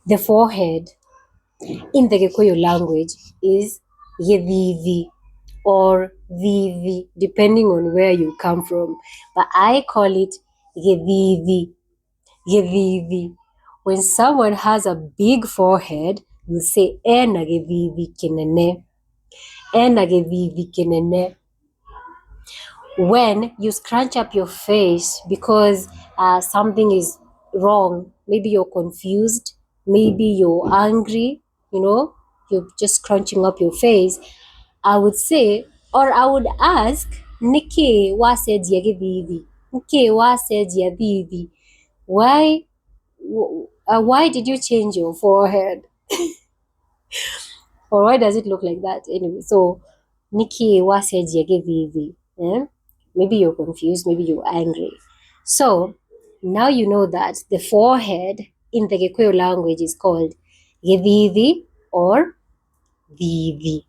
The forehead in the Gĩkũyũ language is Gĩthithi or Thithi, depending on where you come from. But I call it Gĩthithi. Gĩthithi. When someone has a big forehead, we'll say ena gĩthithi kĩnene. Ena gĩthithi kĩnene. When you scrunch up your face because something is wrong, maybe you're confused, maybe you're angry, you're just scrunching up your face, I would say, or I would ask, Niki wasedia githithi? Niki wasedia thithi? Why did you change your forehead? Or why does it look like that? Anyway, so Niki wasedia githithi? Maybe you're confused, maybe you're angry. So now you know that the forehead in the Gikuyu language is called Githithi or Thithi.